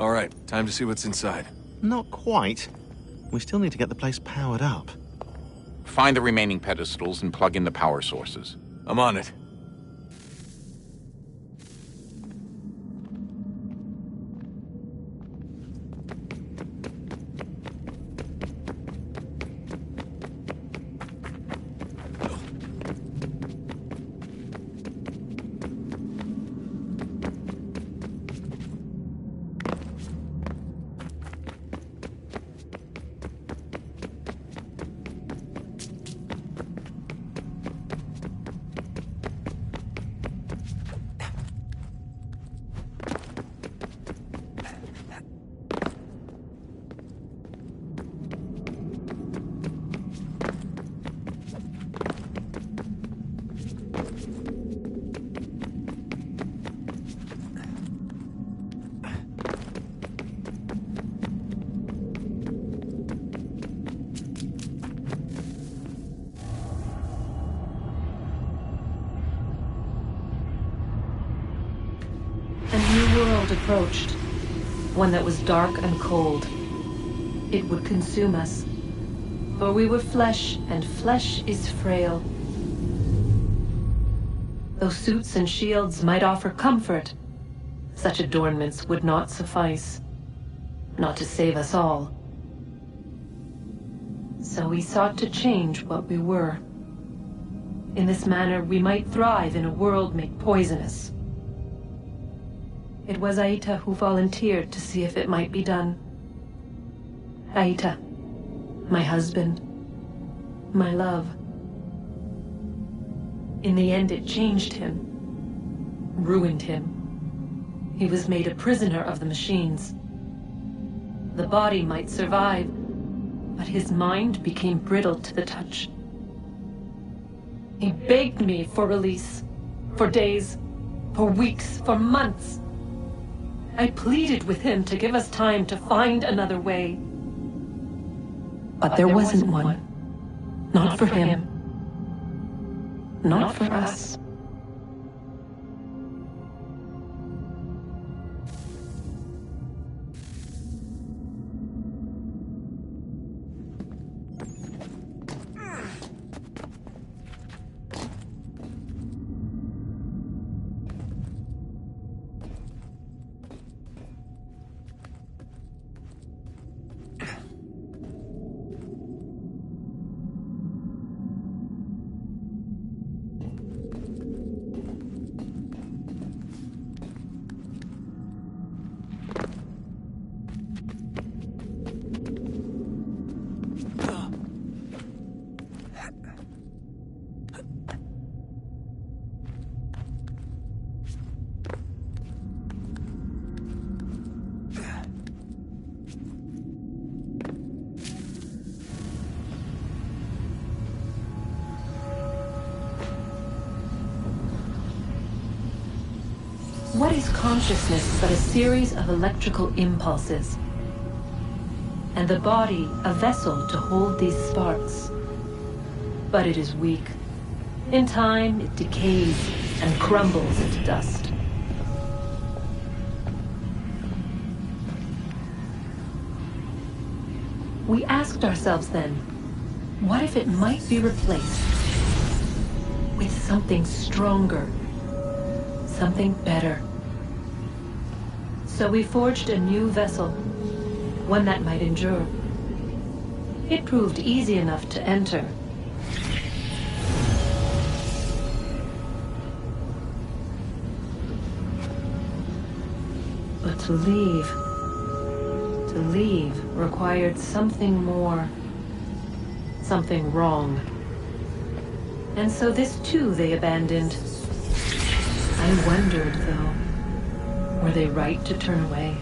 All right, time to see what's inside. Not quite. We still need to get the place powered up. Find the remaining pedestals and plug in the power sources. I'm on it. Approached, one that was dark and cold. It would consume us, for we were flesh, and flesh is frail. Though suits and shields might offer comfort, such adornments would not suffice, not to save us all. So we sought to change what we were. In this manner, we might thrive in a world made poisonous. It was Aita who volunteered to see if it might be done. Aita, my husband, my love. In the end, it changed him, ruined him. He was made a prisoner of the machines. The body might survive, but his mind became brittle to the touch. He begged me for release, for days, for weeks, for months. I pleaded with him to give us time to find another way. But there wasn't one. Not for him. Not for us. What is consciousness but a series of electrical impulses? And the body a vessel to hold these sparks. But it is weak. In time, it decays and crumbles into dust. We asked ourselves then, what if it might be replaced with something stronger? Something better. So we forged a new vessel, one that might endure. It proved easy enough to enter. But to leave required something more, something wrong. And so this too they abandoned. I wondered, though, were they right to turn away?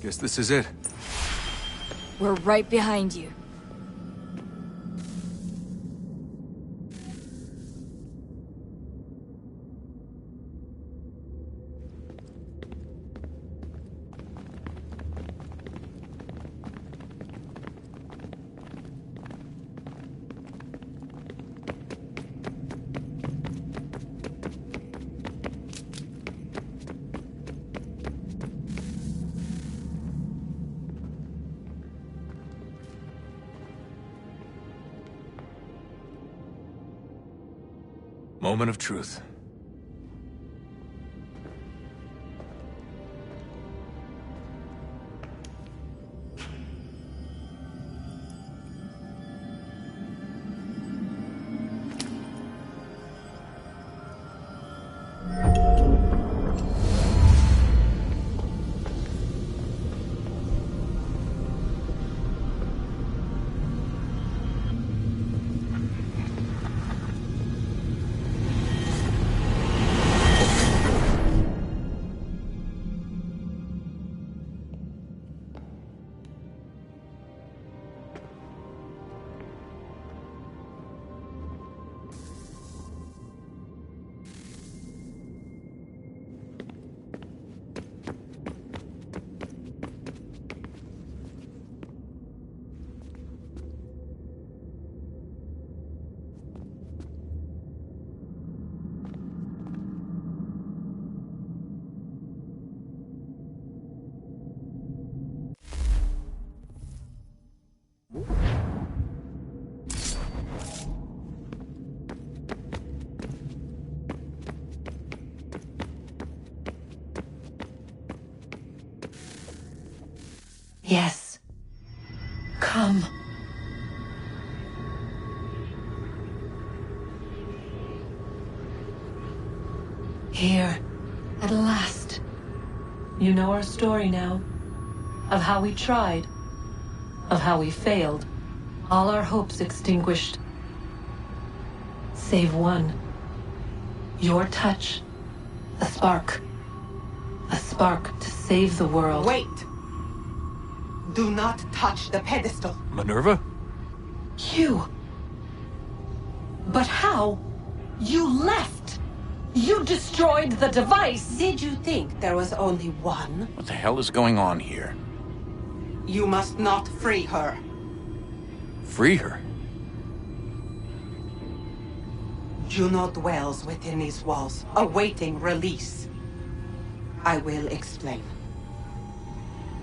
Guess this is it. We're right behind you. Moment of truth. Yes. Come. Here. At last. You know our story now. Of how we tried. Of how we failed. All our hopes extinguished. Save one. Your touch. A spark. A spark to save the world. Wait! Do not touch the pedestal. Minerva? You. But how? You left. You destroyed the device. Did you think there was only one? What the hell is going on here? You must not free her. Free her? Juno dwells within these walls, awaiting release. I will explain.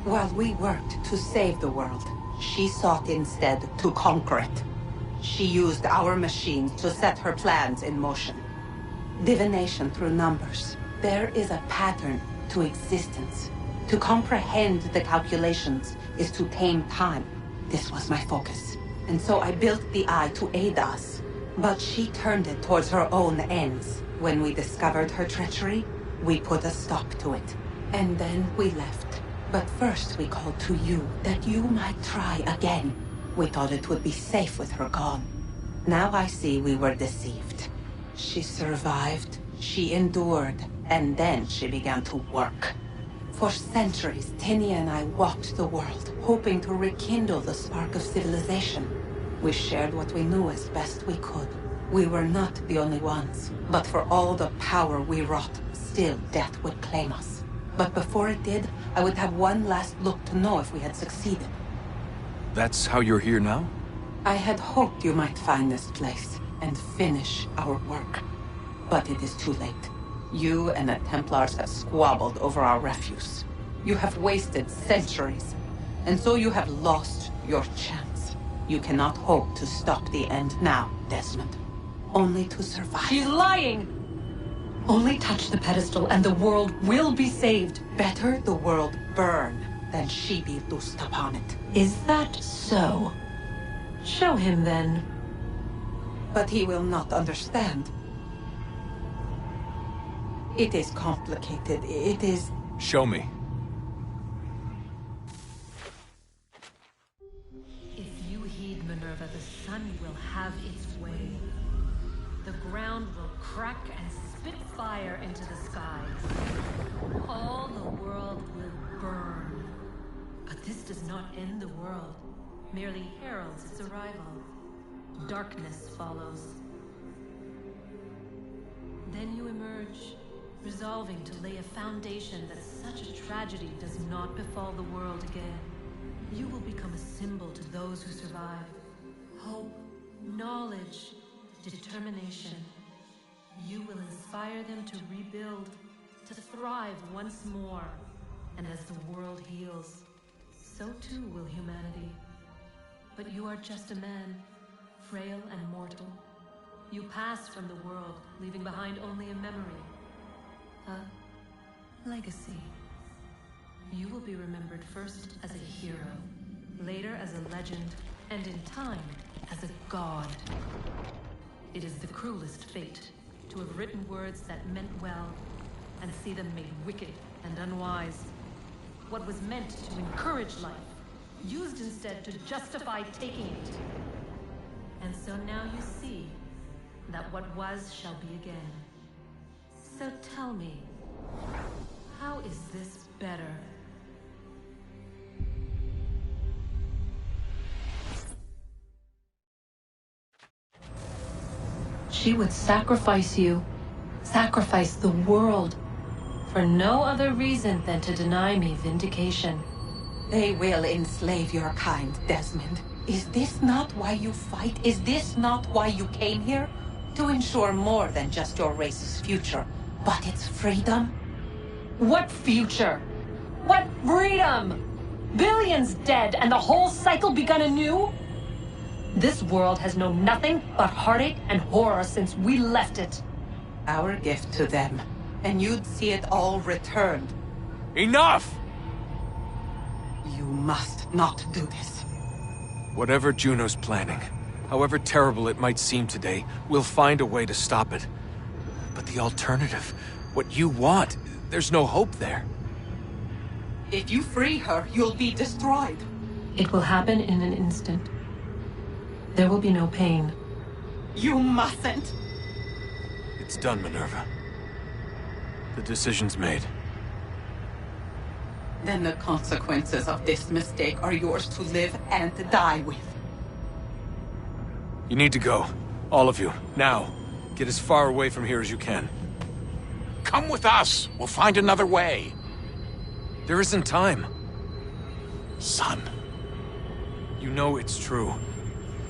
While we worked to save the world, she sought instead to conquer it. She used our machines to set her plans in motion. Divination through numbers. There is a pattern to existence. To comprehend the calculations is to tame time. This was my focus. And so I built the eye to aid us. But she turned it towards her own ends. When we discovered her treachery, we put a stop to it. And then we left. But first we called to you, that you might try again. We thought it would be safe with her gone. Now I see we were deceived. She survived, she endured, and then she began to work. For centuries, Tinia and I walked the world, hoping to rekindle the spark of civilization. We shared what we knew as best we could. We were not the only ones, but for all the power we wrought, still death would claim us. But before it did, I would have one last look to know if we had succeeded. That's how you're here now? I had hoped you might find this place and finish our work. But it is too late. You and the Templars have squabbled over our refuse. You have wasted centuries, and so you have lost your chance. You cannot hope to stop the end now, Desmond. Only to survive. She's lying! Only touch the pedestal and the world will be saved. Better the world burn than she be loosed upon it. Is that so? Show him then. But he will not understand. It is complicated. It is... Show me. If you heed Minerva, the sun will have its way. The ground will crack and spit fire into the skies. All the world will burn. But this does not end the world, merely heralds its arrival. Darkness follows. Then you emerge, resolving to lay a foundation that such a tragedy does not befall the world again. You will become a symbol to those who survive. Hope, knowledge, determination. You will inspire them to rebuild, to thrive once more. And as the world heals, so too will humanity. But you are just a man, frail and mortal. You pass from the world, leaving behind only a memory. A legacy. You will be remembered first as a hero, later as a legend, and in time, as a god. It is the cruelest fate, to have written words that meant well, and see them made wicked and unwise. What was meant to encourage life, used instead to justify taking it. And so now you see that what was shall be again. So tell me, how is this better? She would sacrifice you, sacrifice the world, for no other reason than to deny me vindication. They will enslave your kind, Desmond. Is this not why you fight? Is this not why you came here? To ensure more than just your race's future, but its freedom? What future? What freedom? Billions dead and the whole cycle begun anew? This world has known nothing but heartache and horror since we left it. Our gift to them, and you'd see it all returned. Enough! You must not do this. Whatever Juno's planning, however terrible it might seem today, we'll find a way to stop it. But the alternative, what you want, there's no hope there. If you free her, you'll be destroyed. It will happen in an instant. There will be no pain. You mustn't. It's done, Minerva. The decision's made. Then the consequences of this mistake are yours to live and die with. You need to go. All of you. Now. Get as far away from here as you can. Come with us. We'll find another way. There isn't time. Son. You know it's true.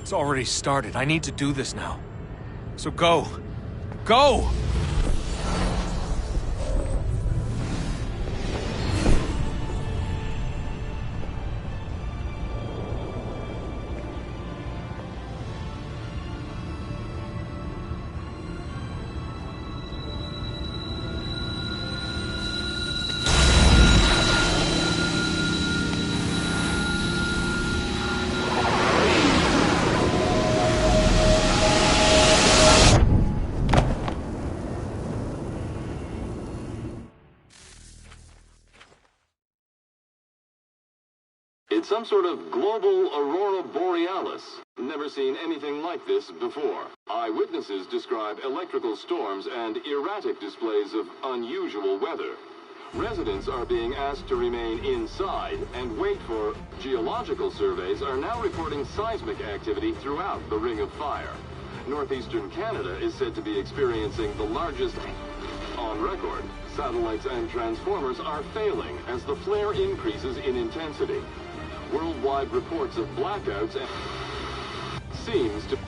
It's already started. I need to do this now. So go. Go! It's some sort of global aurora borealis. Never seen anything like this before. Eyewitnesses describe electrical storms and erratic displays of unusual weather. Residents are being asked to remain inside and wait for geological surveys are now reporting seismic activity throughout the Ring of Fire. Northeastern Canada is said to be experiencing the largest on record. Satellites and transformers are failing as the flare increases in intensity. Worldwide reports of blackouts and seems to...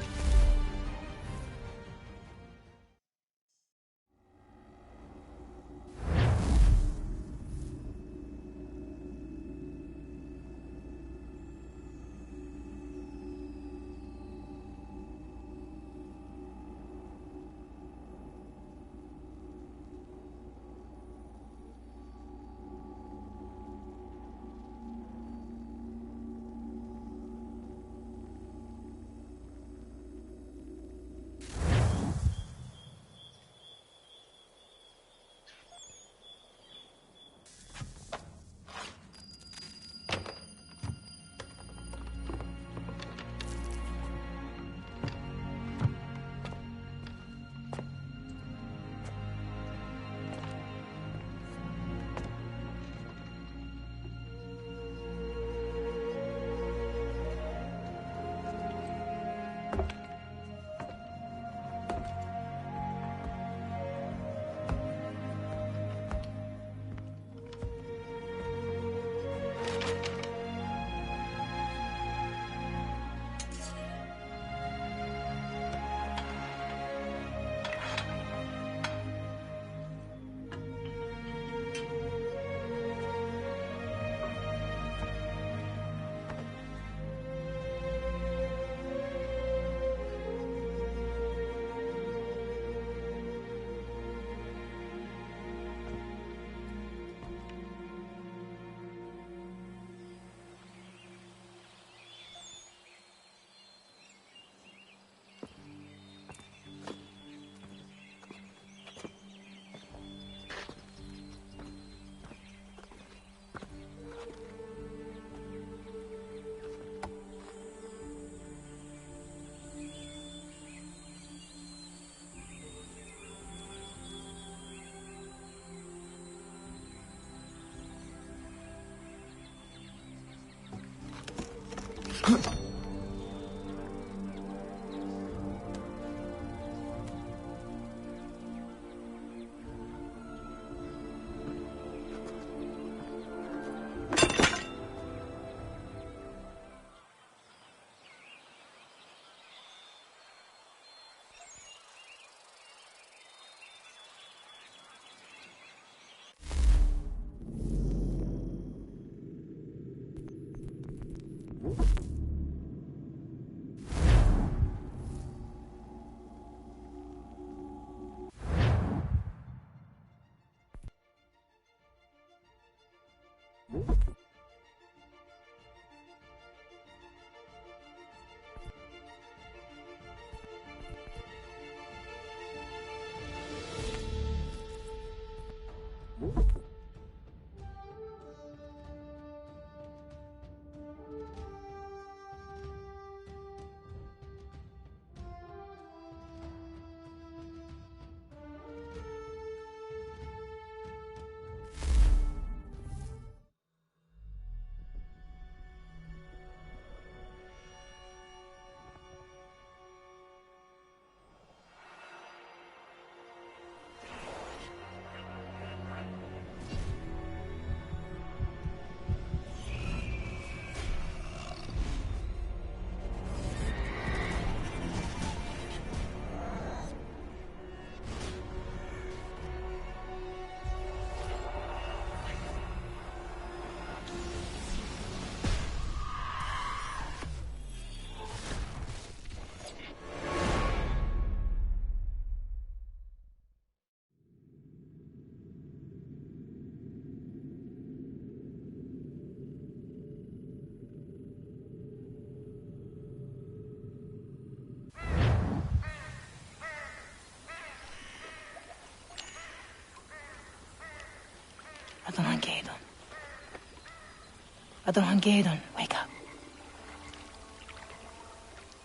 Adonhangedon, wake up.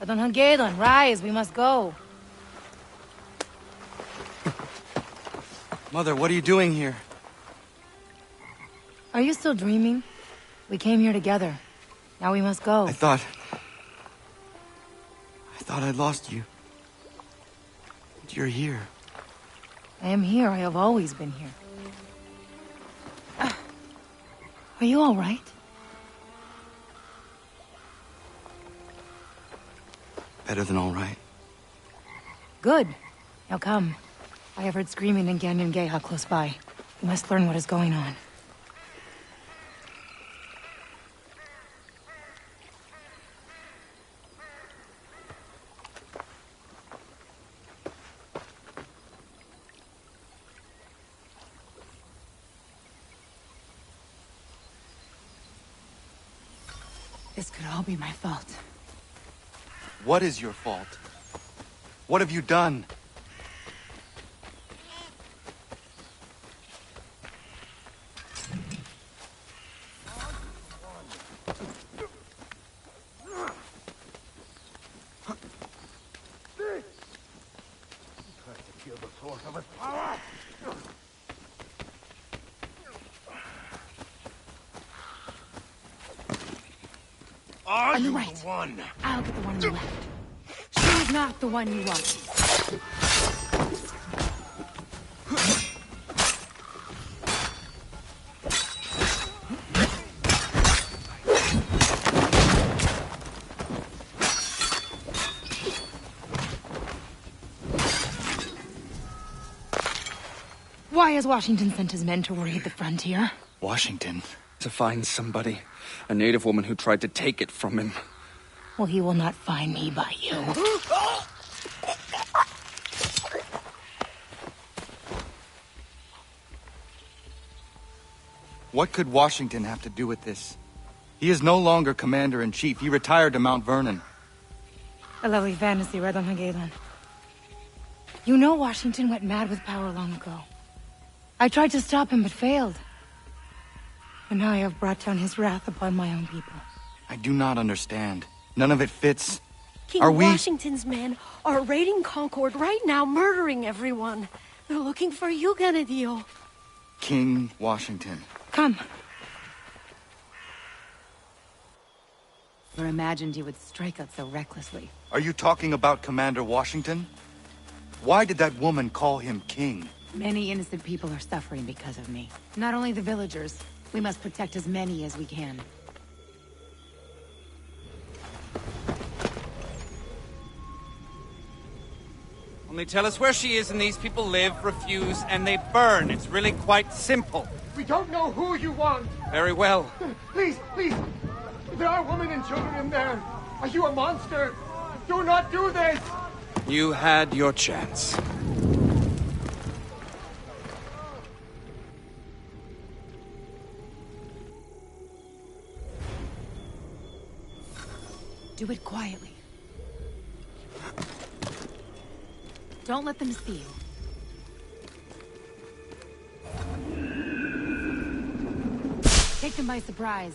Adonhangedon, rise, we must go. Mother, what are you doing here? Are you still dreaming? We came here together. Now we must go. I thought I'd lost you. But you're here. I am here. I have always been here. Are you all right? Better than all right. Good. Now come. I have heard screaming in Ganyan Geha close by. We must learn what is going on. This could all be my fault. What is your fault? What have you done? On the right. I'll get the one on the left. She's not the one you want. Why has Washington sent his men to worry at the frontier? Washington? To find somebody. A native woman who tried to take it from him. Well, he will not find me by you. What could Washington have to do with this? He is no longer commander-in-chief. He retired to Mount Vernon. A lovely fantasy, Adonhangedon. You know Washington went mad with power long ago. I tried to stop him, but failed. And now I have brought down his wrath upon my own people. I do not understand. None of it fits. King Washington's men are raiding Concord right now, murdering everyone. They're looking for you, Ganadio. King Washington. Come. Never imagined you would strike out so recklessly. Are you talking about Commander Washington? Why did that woman call him king? Many innocent people are suffering because of me. Not only the villagers. We must protect as many as we can. Only tell us where she is and these people live, refuse, and they burn. It's really quite simple. We don't know who you want. Very well. Please, please. There are women and children in there. Are you a monster? Do not do this. You had your chance. Do it quietly. Don't let them see you. Take them by surprise.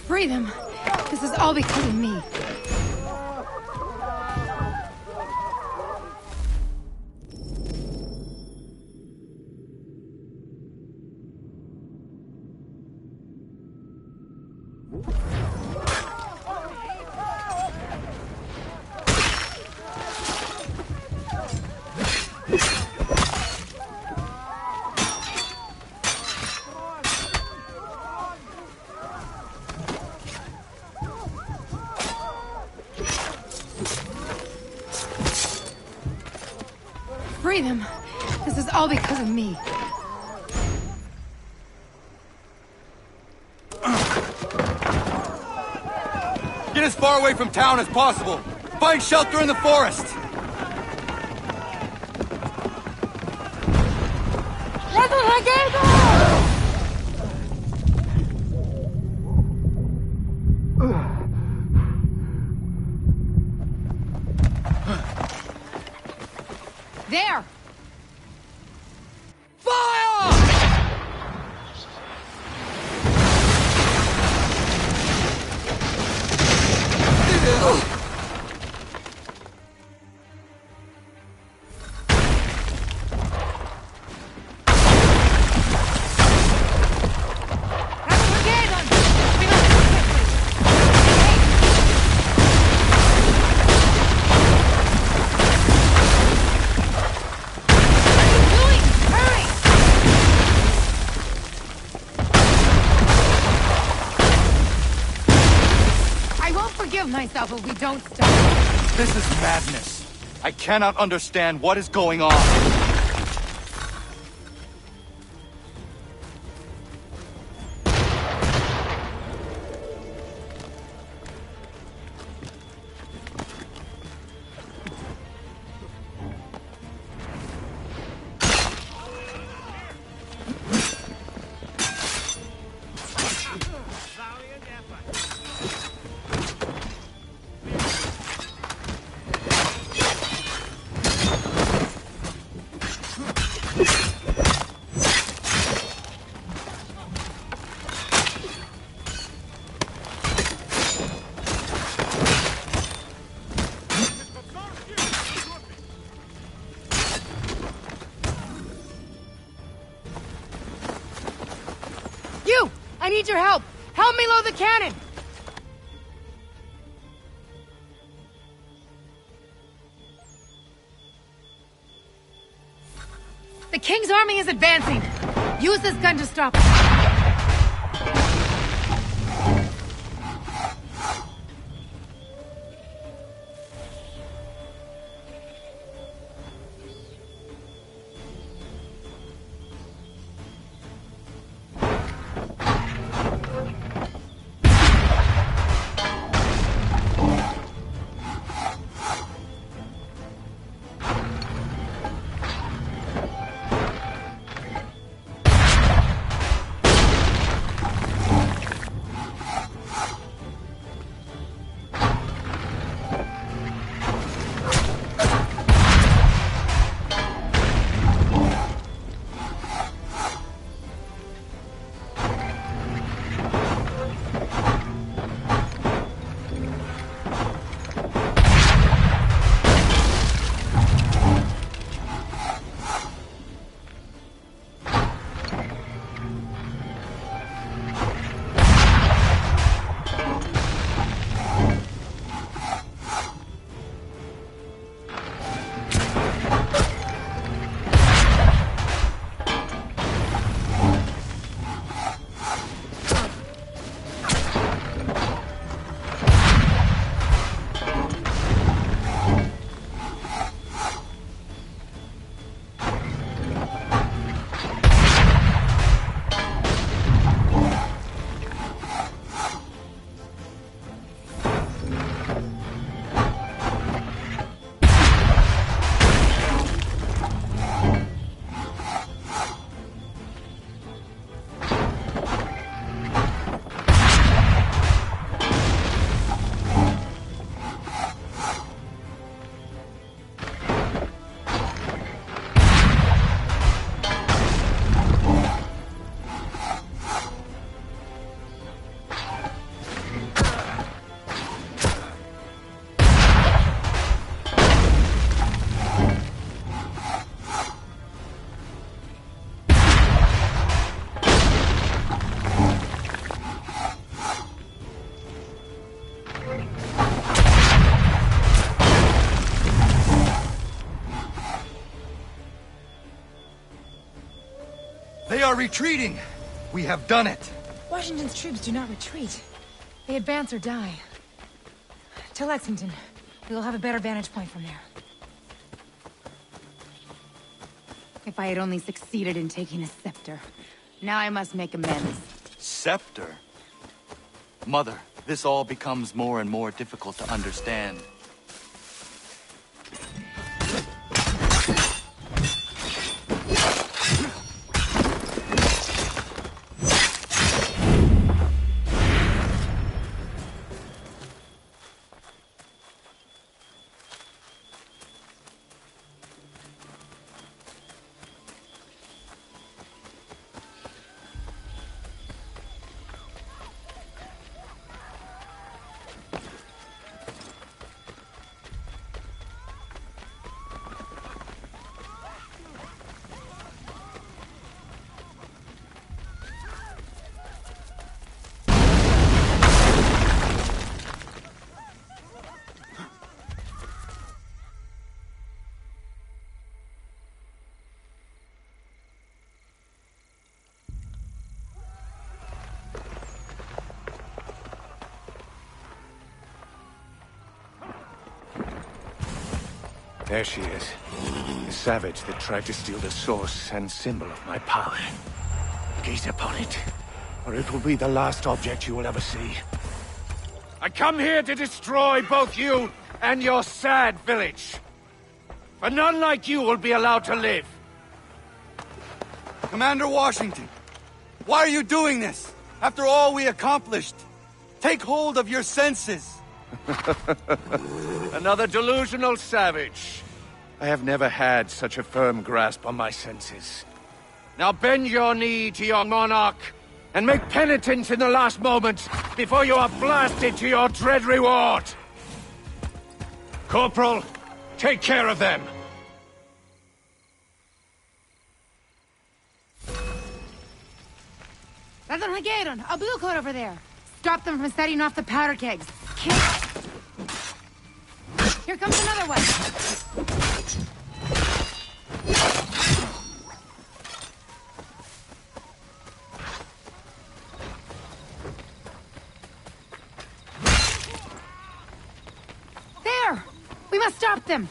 Free them. This is all because of me. free them. This is all because of me. Get as far away from town as possible. Find shelter in the forest. There! Myself if we don't stop. This is madness. I cannot understand what is going on. I need your help! Help me load the cannon! The King's army is advancing! Use this gun to stop it! They are retreating! We have done it! Washington's troops do not retreat. They advance or die. To Lexington. We will have a better vantage point from there. If I had only succeeded in taking a scepter. Now I must make amends. Scepter? Mother, this all becomes more and more difficult to understand. There she is. The savage that tried to steal the source and symbol of my power. Gaze upon it, or it will be the last object you will ever see. I come here to destroy both you and your sad village. For none like you will be allowed to live. Commander Washington, why are you doing this? After all we accomplished, take hold of your senses. Another delusional savage. I have never had such a firm grasp on my senses. Now bend your knee to your monarch, and make penitence in the last moment before you are blasted to your dread reward. Corporal, take care of them. A blue coat over there. Stop them from setting off the powder kegs. Here comes another one. There! We must stop them.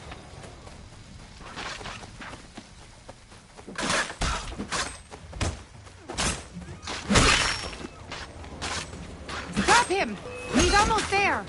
Stop him! He's almost there.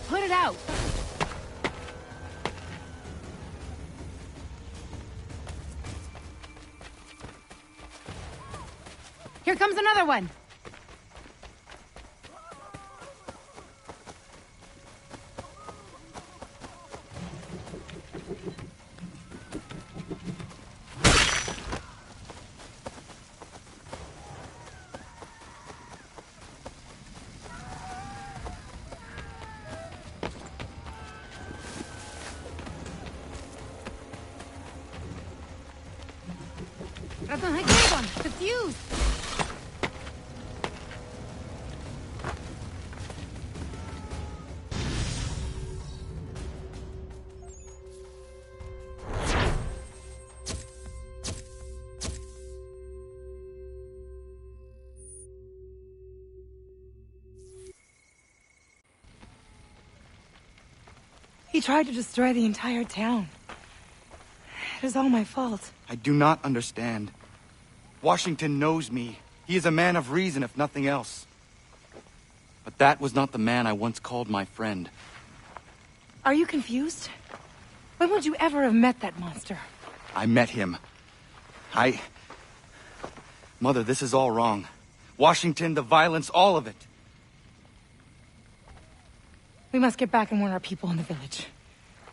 Put it out! Here comes another one! The fuse! He tried to destroy the entire town. It is all my fault. I do not understand. Washington knows me. He is a man of reason, if nothing else. But that was not the man I once called my friend. Are you confused? When would you ever have met that monster? I met him. Mother, this is all wrong. Washington, the violence, all of it. We must get back and warn our people in the village.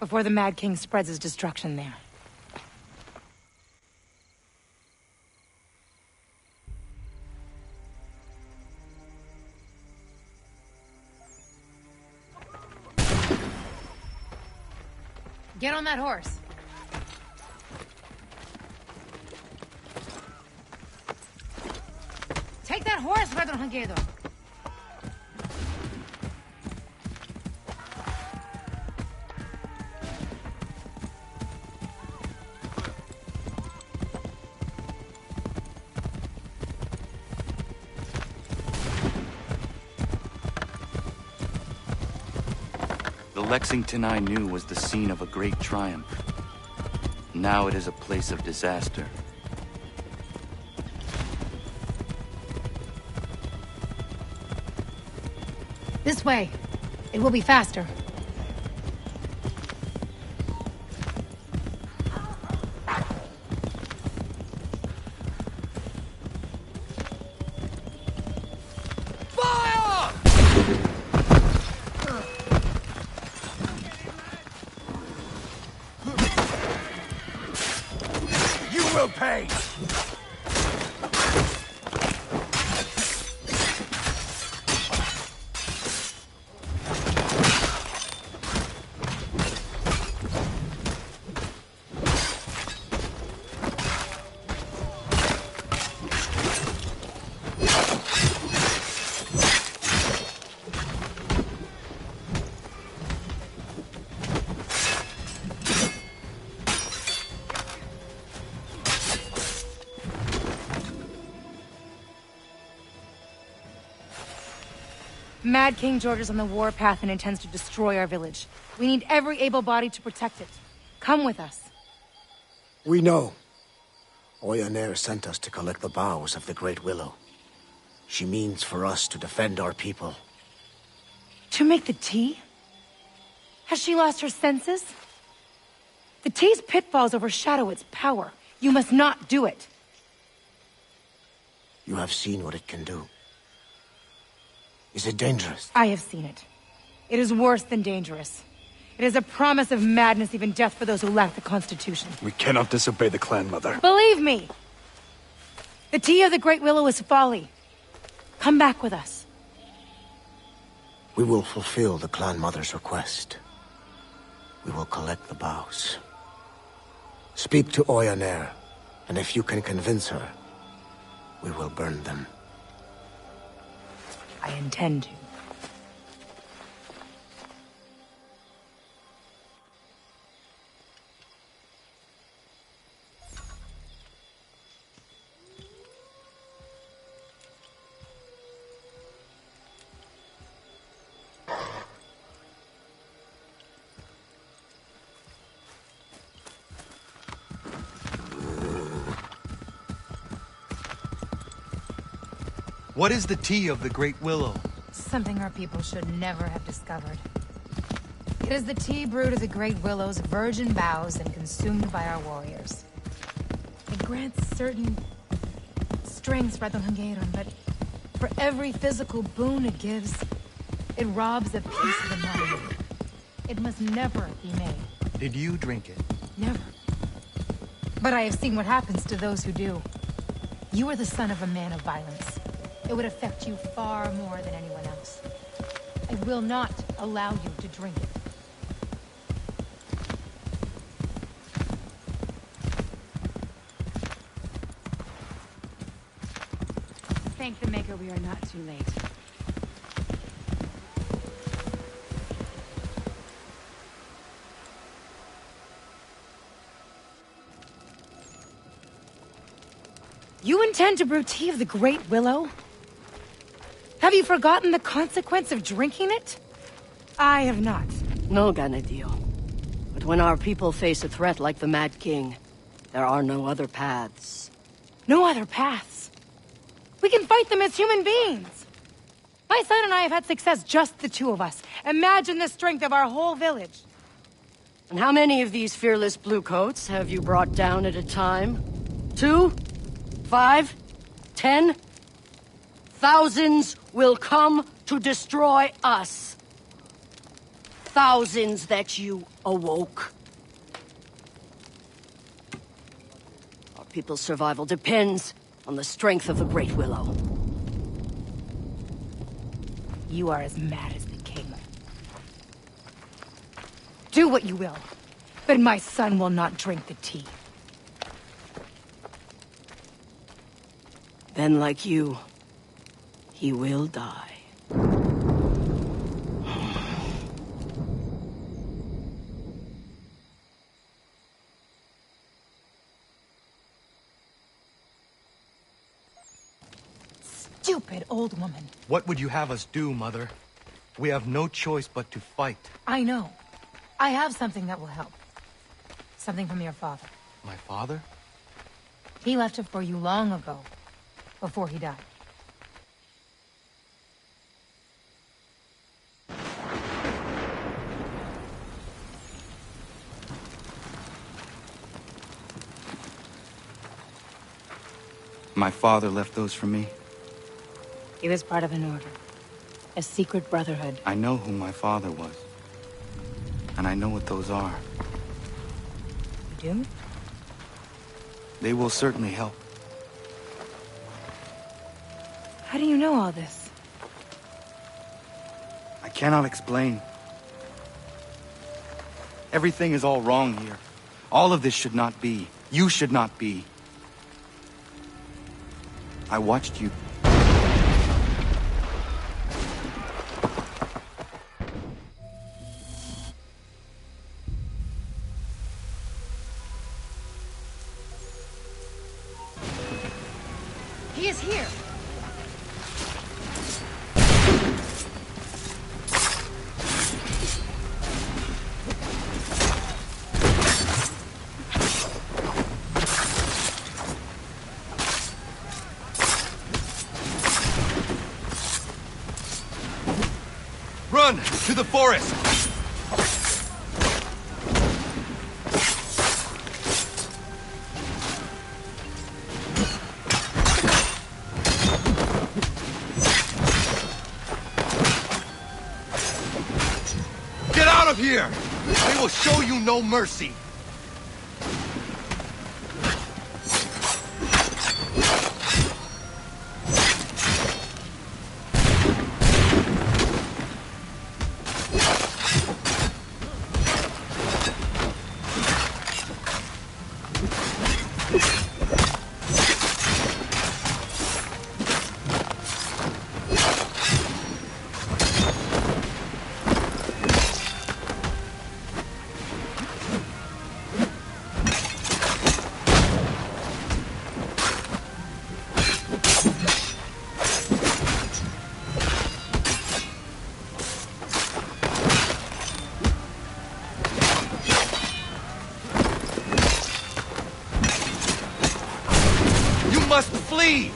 Before the Mad King spreads his destruction there. Get on that horse. Take that horse, Redonhangedo. The Lexington I knew was the scene of a great triumph. Now it is a place of disaster. This way. It will be faster. Will pay! Mad King George is on the warpath and intends to destroy our village. We need every able body to protect it. Come with us. We know. Oyonnax sent us to collect the boughs of the Great Willow. She means for us to defend our people. To make the tea? Has she lost her senses? The tea's pitfalls overshadow its power. You must not do it. You have seen what it can do. Is it dangerous? I have seen it. It is worse than dangerous. It is a promise of madness, even death for those who lack the Constitution. We cannot disobey the clan mother. Believe me! The tea of the Great Willow is folly. Come back with us. We will fulfill the clan mother's request. We will collect the boughs. Speak to Oyonnax, and if you can convince her, we will burn them. I intend to. What is the tea of the Great Willow? Something our people should never have discovered. It is the tea brewed of the Great Willow's virgin boughs and consumed by our warriors. It grants certain strengths, Redonhangedo, but for every physical boon it gives, it robs a piece of the mind. It must never be made. Did you drink it? Never. But I have seen what happens to those who do. You are the son of a man of violence. It would affect you far more than anyone else. I will not allow you to drink it. Thank the Maker we are not too late. You intend to brew tea of the Great Willow? Have you forgotten the consequence of drinking it? I have not. No, Ganadio. But when our people face a threat like the Mad King, there are no other paths. No other paths? We can fight them as human beings. My son and I have had success, just the two of us. Imagine the strength of our whole village. And how many of these fearless bluecoats have you brought down at a time? 2? 5? 10? Thousands will come to destroy us. Thousands that you awoke. Our people's survival depends on the strength of the Great Willow. You are as mad as the king. Do what you will, Then my son will not drink the tea. Then, like you, he will die. Stupid old woman. What would you have us do, Mother? We have no choice but to fight. I know. I have something that will help. Something from your father. My father? He left it for you long ago, before he died. My father left those for me. He was part of an order. A secret brotherhood. I know who my father was. And I know what those are. You do? They will certainly help. How do you know all this? I cannot explain. Everything is all wrong here. All of this should not be. You should not be. I watched you. He is here! Run! To the forest! Get out of here! They will show you no mercy! Must flee!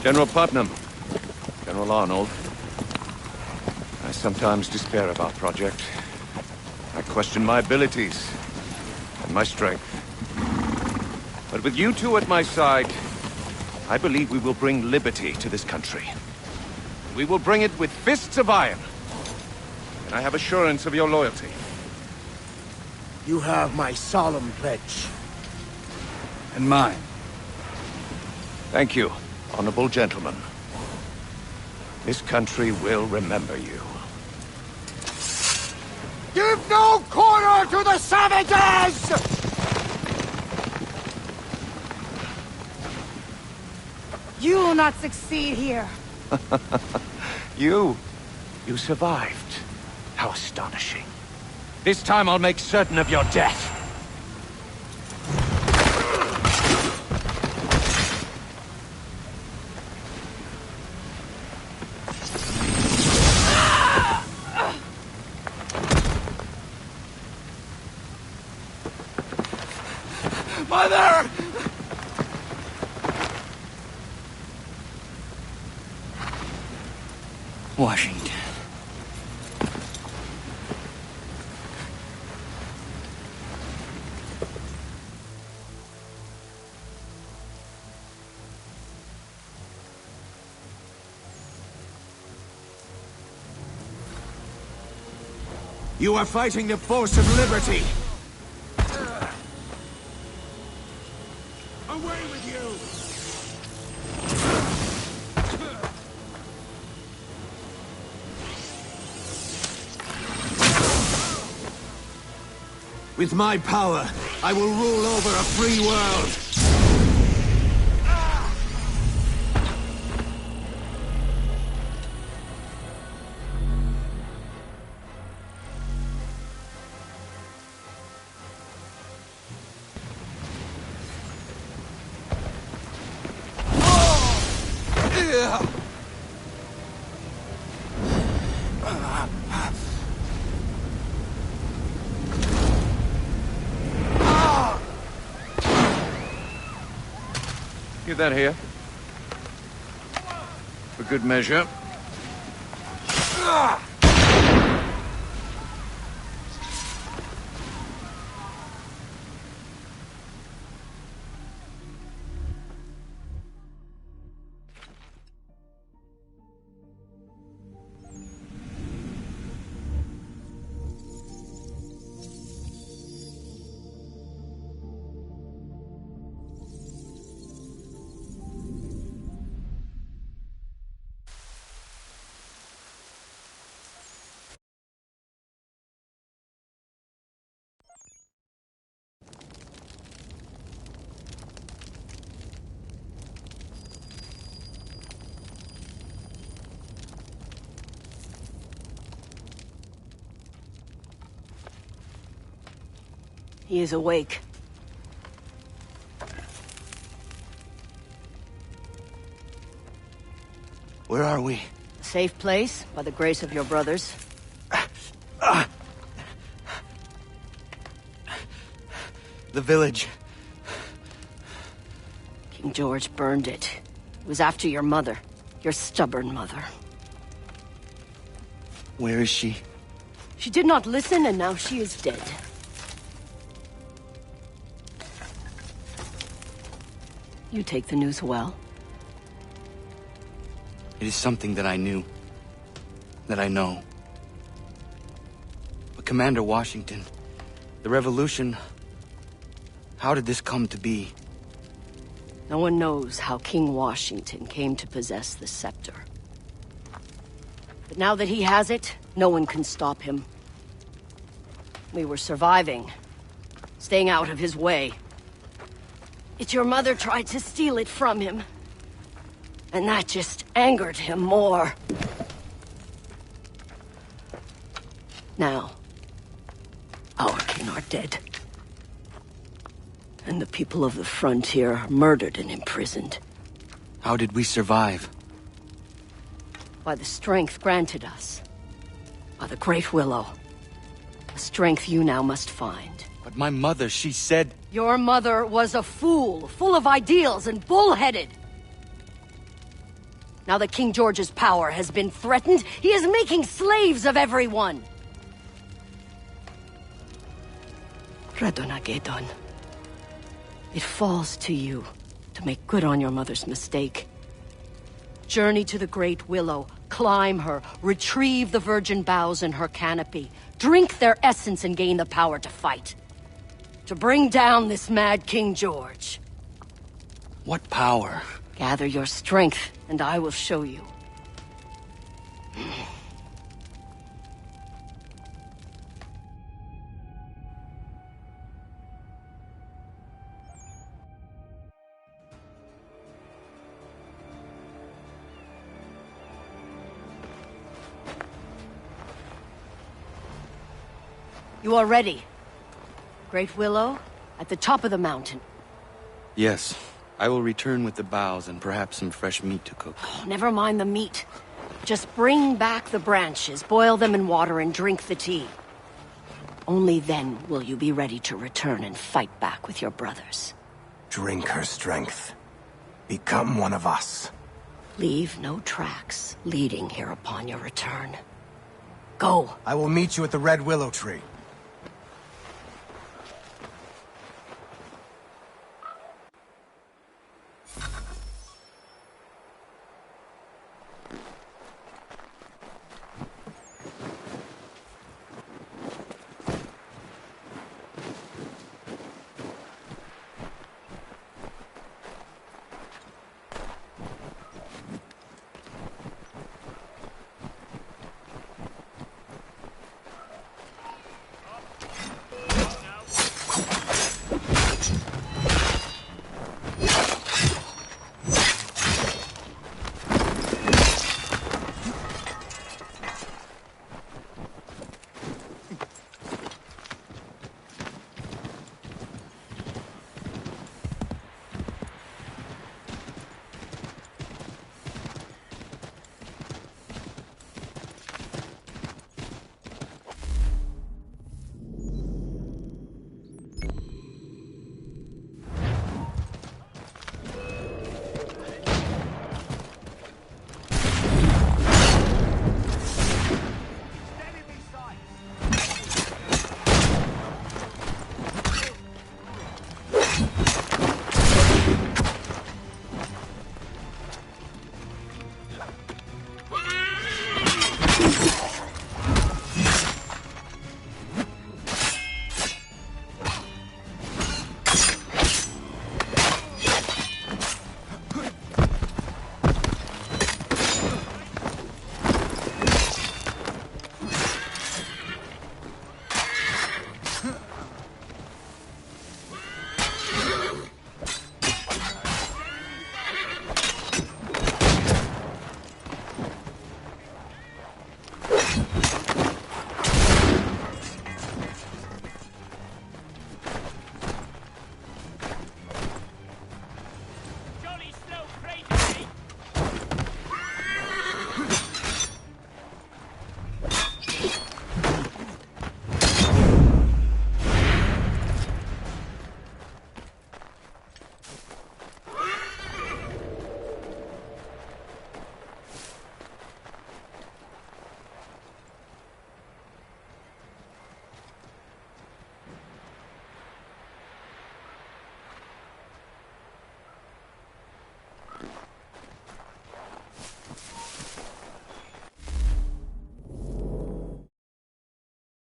General Putnam, General Arnold, I sometimes despair of our project. I question my abilities and my strength. But with you two at my side, I believe we will bring liberty to this country. We will bring it with fists of iron. And I have assurance of your loyalty. You have my solemn pledge. And mine. Thank you, honorable gentlemen. This country will remember you. Give no quarter to the savages! You will not succeed here. You survived. How astonishing. This time I'll make certain of your death. Washington. You are fighting the force of liberty. Away with you! With my power, I will rule over a free world. Give that here. For good measure. He is awake. Where are we? A safe place, by the grace of your brothers. The village. King George burned it. It was after your mother. Your stubborn mother. Where is she? She did not listen, and now she is dead. You take the news well. It is something that I knew. That I know. But Commander Washington, the revolution... How did this come to be? No one knows how King Washington came to possess the scepter. But now that he has it, no one can stop him. We were surviving. Staying out of his way. Yet your mother tried to steal it from him. And that just angered him more. Now, our king are dead. And the people of the frontier are murdered and imprisoned. How did we survive? By the strength granted us. By the Great Willow. A strength you now must find. But my mother, she said... Your mother was a fool, full of ideals and bullheaded. Now that King George's power has been threatened, he is making slaves of everyone. Radonagedon. It falls to you to make good on your mother's mistake. Journey to the Great Willow, climb her, retrieve the virgin boughs in her canopy, drink their essence and gain the power to fight. To bring down this mad King George. What power? Gather your strength, and I will show you. You are ready. Great Willow, at the top of the mountain. Yes. I will return with the boughs and perhaps some fresh meat to cook. Oh, never mind the meat. Just bring back the branches, boil them in water, and drink the tea. Only then will you be ready to return and fight back with your brothers. Drink her strength. Become one of us. Leave no tracks leading here upon your return. Go. I will meet you at the Red Willow Tree.